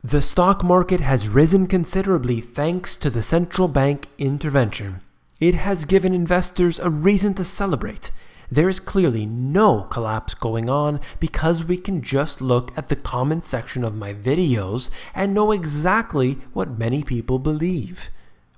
The stock market has risen considerably thanks to the central bank intervention. It has given investors a reason to celebrate. There is clearly no collapse going on because we can just look at the comment section of my videos and know exactly what many people believe.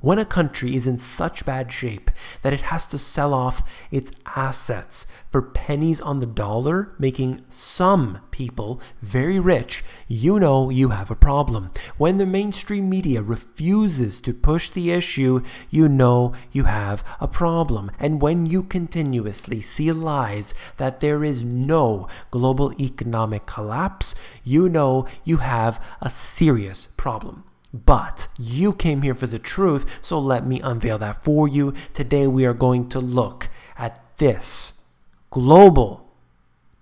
When a country is in such bad shape that it has to sell off its assets for pennies on the dollar, making some people very rich, you know you have a problem. When the mainstream media refuses to push the issue, you know you have a problem. And when you continuously see lies that there is no global economic collapse, you know you have a serious problem. But you came here for the truth, so let me unveil that for you. Today we are going to look at this global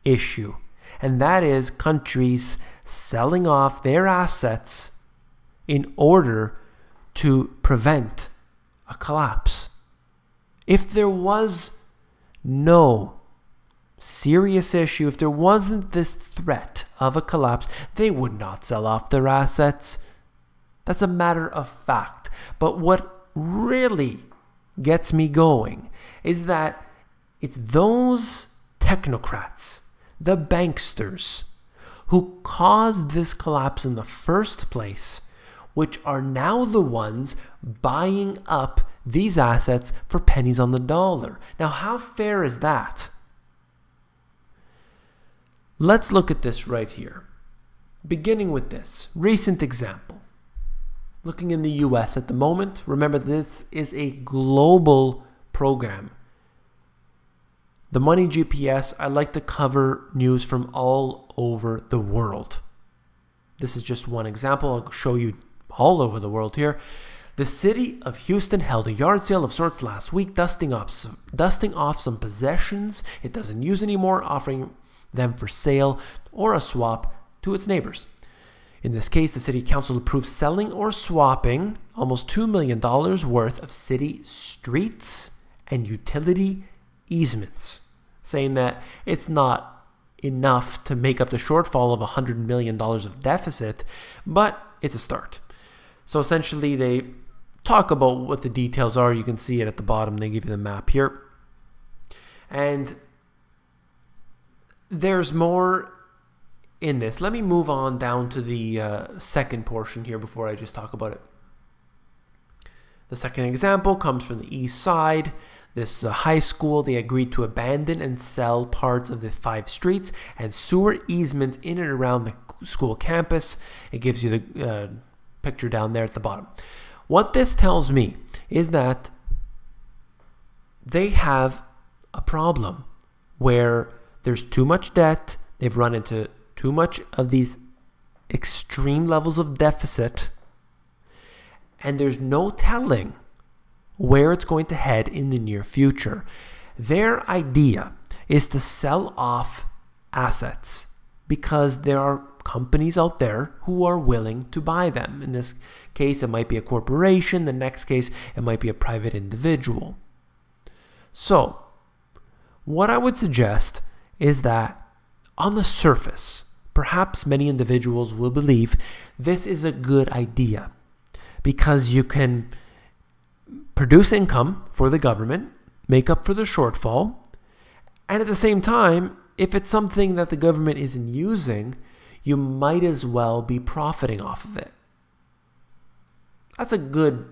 issue, and that is countries selling off their assets in order to prevent a collapse. If there was no serious issue, if there wasn't this threat of a collapse, they would not sell off their assets. That's a matter of fact. But what really gets me going is that it's those technocrats, the banksters, who caused this collapse in the first place, which are now the ones buying up these assets for pennies on the dollar. Now, how fair is that? Let's look at this right here. Beginning with this recent example. Looking in the US at the moment, remember this is a global program. The Money GPS, I like to cover news from all over the world. This is just one example. I'll show you all over the world here. The city of Houston held a yard sale of sorts last week, dusting off some possessions it doesn't use anymore, offering them for sale or a swap to its neighbors. In this case, the city council approved selling or swapping almost $2 million worth of city streets and utility easements, saying that it's not enough to make up the shortfall of $100 million of deficit, but it's a start. So essentially, they talk about what the details are. You can see it at the bottom. They give you the map here. And there's more in this. Let me move on down to the second portion here before I just talk about it. The second example comes from the east side. This high school, they agreed to abandon and sell parts of the 5 streets and sewer easements in and around the school campus. It gives you the picture down there at the bottom. What this tells me is that they have a problem where there's too much debt. They've run into too much of these extreme levels of deficit, and there's no telling where it's going to head in the near future. Their idea is to sell off assets because there are companies out there who are willing to buy them. In this case, it might be a corporation. The next case, it might be a private individual. So, what I would suggest is that on the surface, perhaps many individuals will believe this is a good idea because you can produce income for the government, make up for the shortfall, and at the same time, if it's something that the government isn't using, you might as well be profiting off of it. That's a good,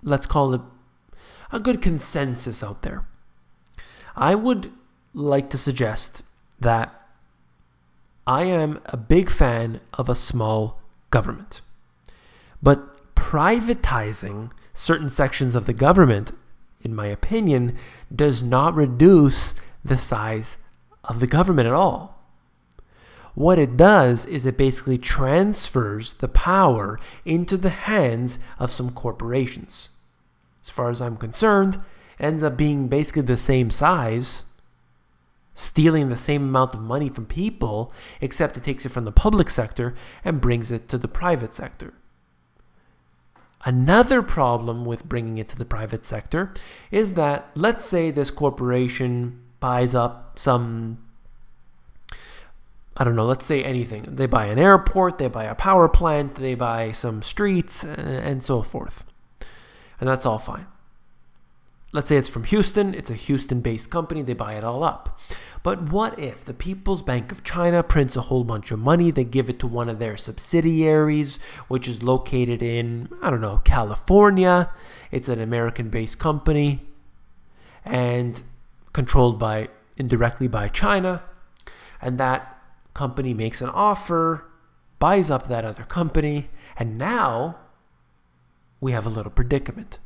let's call it a good consensus out there. I would like to suggest that I am a big fan of a small government. But privatizing certain sections of the government, in my opinion, does not reduce the size of the government at all. What it does is it basically transfers the power into the hands of some corporations. As far as I'm concerned, it ends up being basically the same size, stealing the same amount of money from people, except it takes it from the public sector and brings it to the private sector. Another problem with bringing it to the private sector is that, let's say this corporation buys up some I don't know, let's say anything. They buy an airport, they buy a power plant, they buy some streets, and so forth. And that's all fine. Let's say it's from Houston, it's a Houston-based company, they buy it all up. But what if the People's Bank of China prints a whole bunch of money, they give it to one of their subsidiaries, which is located in, I don't know, California. It's an American-based company and controlled indirectly by China. And that company makes an offer, buys up that other company, and now we have a little predicament.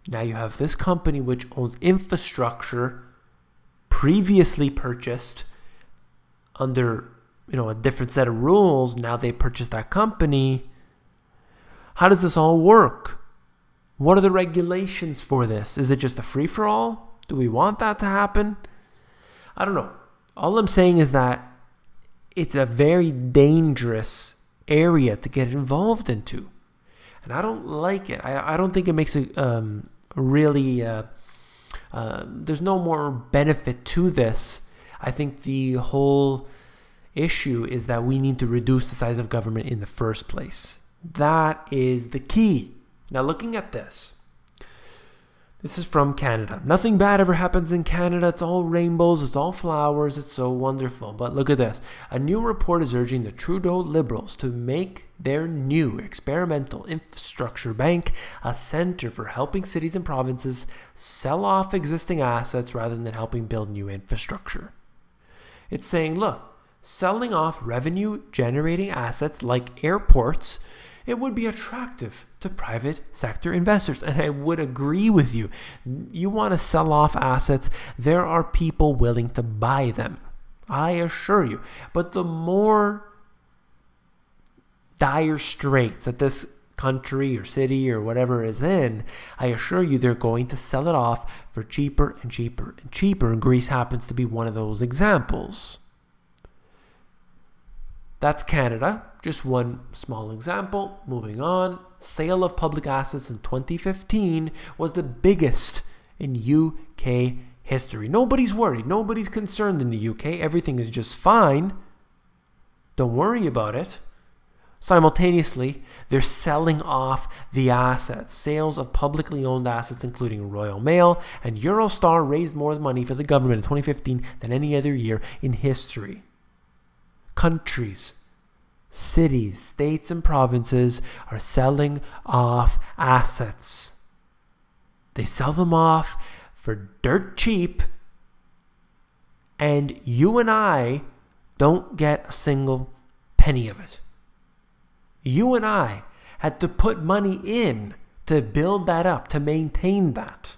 Now you have this company which owns infrastructure previously purchased under, a different set of rules. Now they purchased that company. How does this all work? What are the regulations for this? Is it just a free-for-all? Do we want that to happen? I don't know. All I'm saying is that it's a very dangerous area to get involved into. And I don't like it. I don't think it makes it really... there's no more benefit to this. I think the whole issue is that we need to reduce the size of government in the first place. That is the key. Now, looking at this. This is from Canada. Nothing bad ever happens in Canada. It's all rainbows. It's all flowers. It's so wonderful. But look at this. A new report is urging the Trudeau Liberals to make their new experimental infrastructure bank a center for helping cities and provinces sell off existing assets rather than helping build new infrastructure. It's saying, look, selling off revenue-generating assets like airports, it would be attractive to private sector investors. And I would agree with you. You want to sell off assets, there are people willing to buy them. I assure you. But the more dire straits that this country or city or whatever is in, I assure you they're going to sell it off for cheaper and cheaper and cheaper. And Greece happens to be one of those examples. That's Canada. Just one small example. Moving on. Sale of public assets in 2015 was the biggest in UK history. Nobody's worried. Nobody's concerned in the UK. Everything is just fine. Don't worry about it. Simultaneously, they're selling off the assets. Sales of publicly owned assets, including Royal Mail and Eurostar, raised more money for the government in 2015 than any other year in history. Countries, cities, states, and provinces are selling off assets. They sell them off for dirt cheap, and you and I don't get a single penny of it. You and I had to put money in to build that up, to maintain that.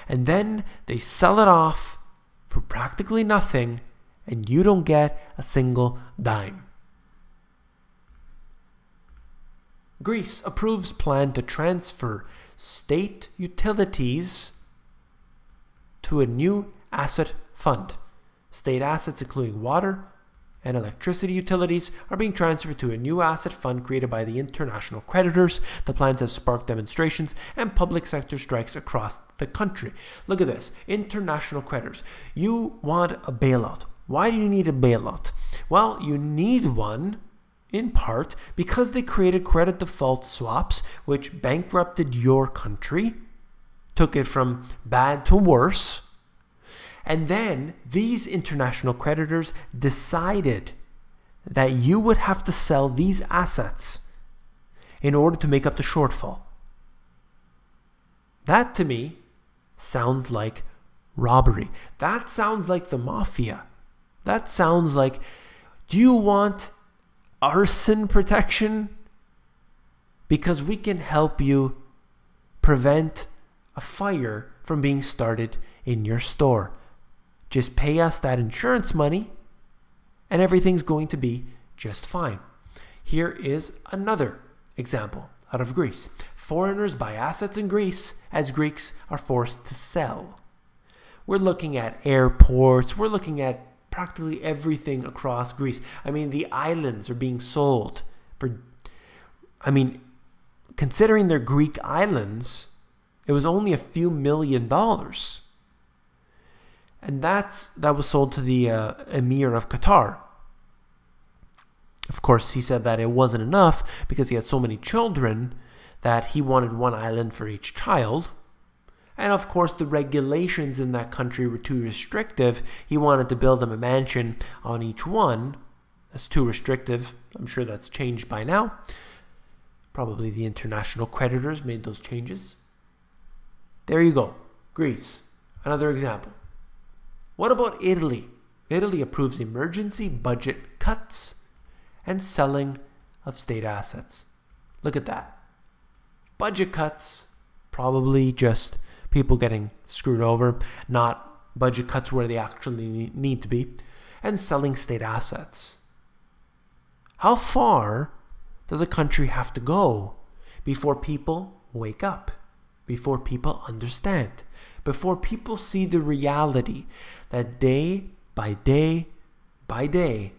And then they sell it off for practically nothing, and you don't get a single dime. Greece approves plan to transfer state utilities to a new asset fund. State assets, including water and electricity utilities, are being transferred to a new asset fund created by the international creditors. The plans have sparked demonstrations and public sector strikes across the country. Look at this. International creditors. You want a bailout. Why do you need a bailout? Well, you need one in part because they created credit default swaps, which bankrupted your country, took it from bad to worse. And then these international creditors decided that you would have to sell these assets in order to make up the shortfall. That to me sounds like robbery. That sounds like the mafia. That sounds like, do you want arson protection? Because we can help you prevent a fire from being started in your store. Just pay us that insurance money and everything's going to be just fine. Here is another example out of Greece. Foreigners buy assets in Greece as Greeks are forced to sell. We're looking at airports. We're looking at practically everything across Greece. I mean, the islands are being sold for, considering they're Greek islands, it was only a few $1 million. And that was sold to the Emir of Qatar. Of course, he said that it wasn't enough because he had so many children that he wanted one island for each child. And of course, the regulations in that country were too restrictive. He wanted to build them a mansion on each one. That's too restrictive. I'm sure that's changed by now. Probably the international creditors made those changes. There you go. Greece, another example. What about Italy? Italy approves emergency budget cuts and selling of state assets. Look at that. Budget cuts, probably just people getting screwed over, not budget cuts where they actually need to be, and selling state assets. How far does a country have to go before people wake up, before people understand, before people see the reality that day by day by day,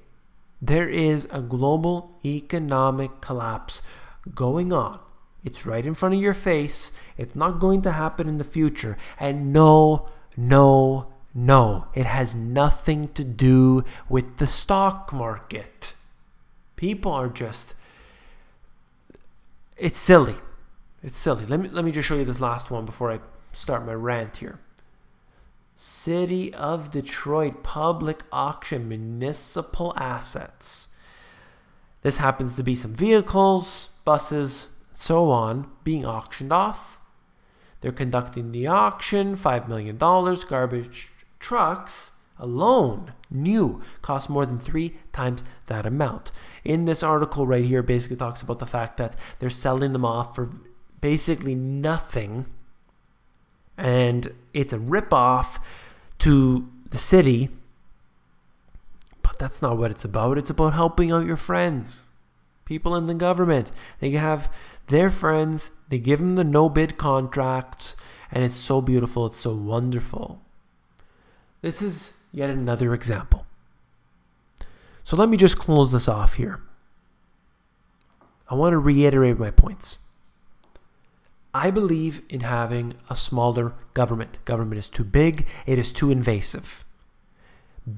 there is a global economic collapse going on? It's right in front of your face. It's not going to happen in the future. And no, it has nothing to do with the stock market. People are just, it's silly. It's silly. Let me just show you this last one before I start my rant here. City of Detroit public auction municipal assets. This happens to be some vehicles, buses, so on, being auctioned off. They're conducting the auction, $5 million. Garbage trucks alone, new, cost more than 3 times that amount. In this article right here, basically talks about the fact that they're selling them off for basically nothing. And it's a rip-off to the city. But that's not what it's about. It's about helping out your friends. People in the government. They have their friends. They give them the no-bid contracts. And it's so beautiful. It's so wonderful. This is yet another example. So let me just close this off here. I want to reiterate my points. I believe in having a smaller government. Government is too big. It is too invasive.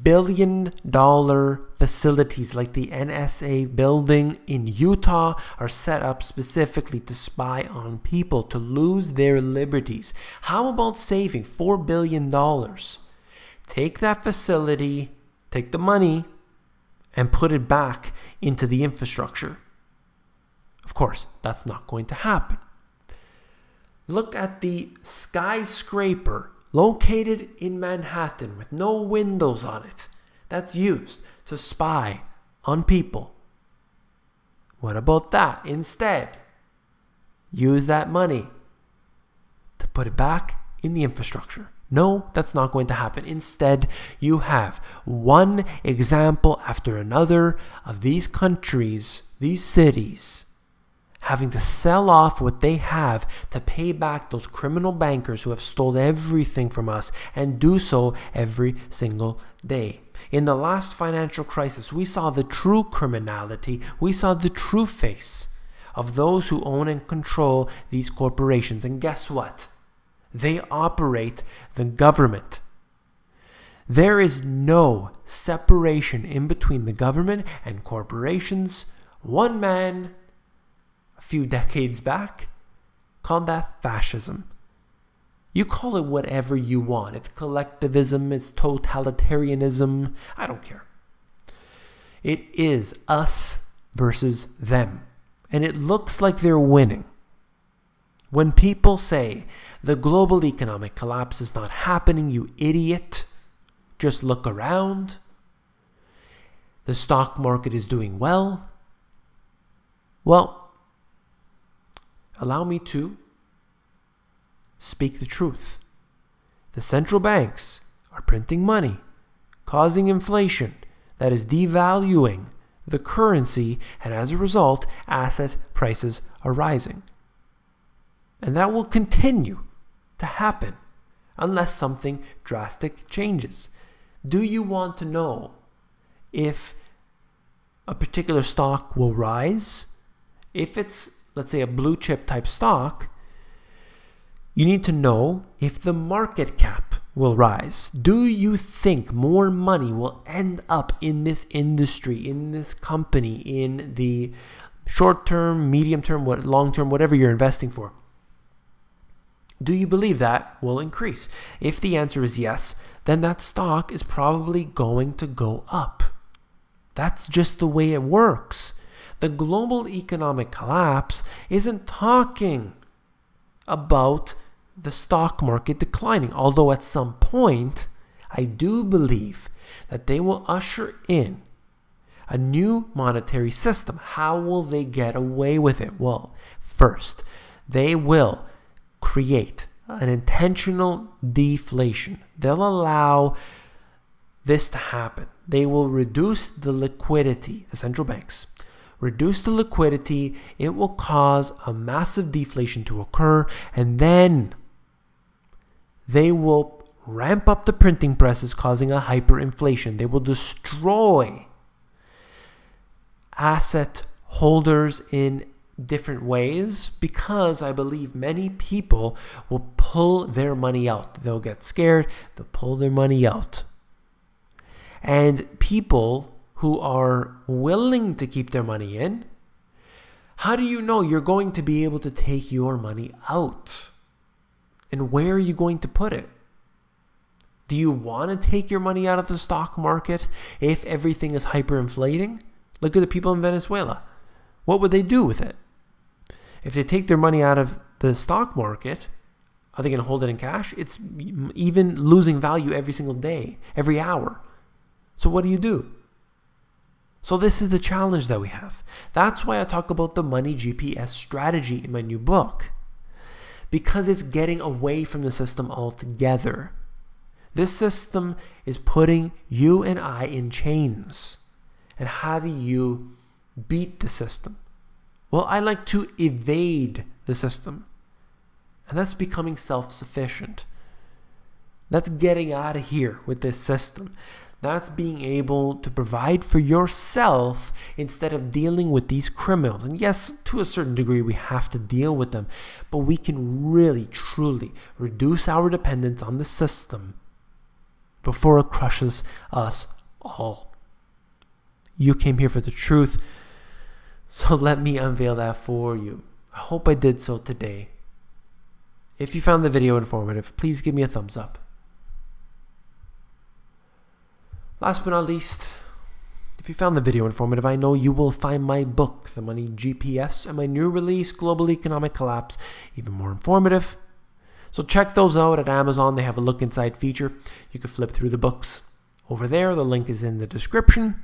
Billion-dollar facilities like the NSA building in Utah are set up specifically to spy on people, to lose their liberties. How about saving $4 billion? Take that facility, take the money, and put it back into the infrastructure. Of course, that's not going to happen. Look at the skyscraper located in Manhattan with no windows on it. That's used to spy on people. What about that? Instead, use that money to put it back in the infrastructure. No, that's not going to happen. Instead, you have one example after another of these countries, these cities, having to sell off what they have to pay back those criminal bankers who have stolen everything from us and do so every single day. In the last financial crisis, we saw the true criminality. We saw the true face of those who own and control these corporations. And guess what? They operate the government. There is no separation in between the government and corporations. One man, a few decades back, called that fascism. You call it whatever you want. It's collectivism, it's totalitarianism. I don't care. It is us versus them. And it looks like they're winning. When people say the global economic collapse is not happening, you idiot, just look around. The stock market is doing well. Well, allow me to speak the truth. The central banks are printing money, causing inflation that is devaluing the currency, and as a result, asset prices are rising. And that will continue to happen unless something drastic changes. Do you want to know if a particular stock will rise? If it's, let's say, a blue chip type stock, you need to know if the market cap will rise? Do you think more money will end up in this industry, in this company, in the short term, medium term, long term, whatever you're investing for? Do you believe that will increase? If the answer is yes, then that stock is probably going to go up. That's just the way it works. The global economic collapse isn't talking about the stock market declining, although at some point I do believe that they will usher in a new monetary system. How will they get away with it? Well, first, they will create an intentional deflation. They'll allow this to happen. They will reduce the liquidity, the central banks. Reduce the liquidity, it will cause a massive deflation to occur, and then they will ramp up the printing presses, causing a hyperinflation. They will destroy asset holders in different ways because I believe many people will pull their money out. They'll get scared, they'll pull their money out. And people who are willing to keep their money in, how do you know you're going to be able to take your money out? And where are you going to put it? Do you want to take your money out of the stock market if everything is hyperinflating? Look at the people in Venezuela. What would they do with it? If they take their money out of the stock market, are they going to hold it in cash? It's even losing value every single day, every hour. So what do? So this is the challenge that we have. That's why I talk about the money GPS strategy in my new book. Because it's getting away from the system altogether. This system is putting you and I in chains. And how do you beat the system? Well, I like to evade the system. And that's becoming self-sufficient. That's getting out of here with this system. That's being able to provide for yourself instead of dealing with these criminals. And yes, to a certain degree, we have to deal with them. But we can really, truly reduce our dependence on the system before it crushes us all. You came here for the truth, so let me unveil that for you. I hope I did so today. If you found the video informative, please give me a thumbs up. Last but not least, if you found the video informative, I know you will find my book, The Money GPS, and my new release, Global Economic Collapse, even more informative. So check those out at Amazon. They have a look inside feature. You can flip through the books over there. The link is in the description.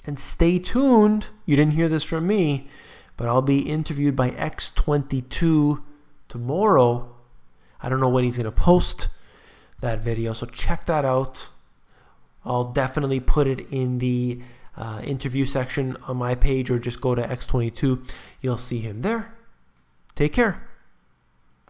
And stay tuned. You didn't hear this from me, but I'll be interviewed by X22 tomorrow. I don't know when he's going to post that video, so check that out. I'll definitely put it in the interview section on my page, or just go to X22. You'll see him there. Take care.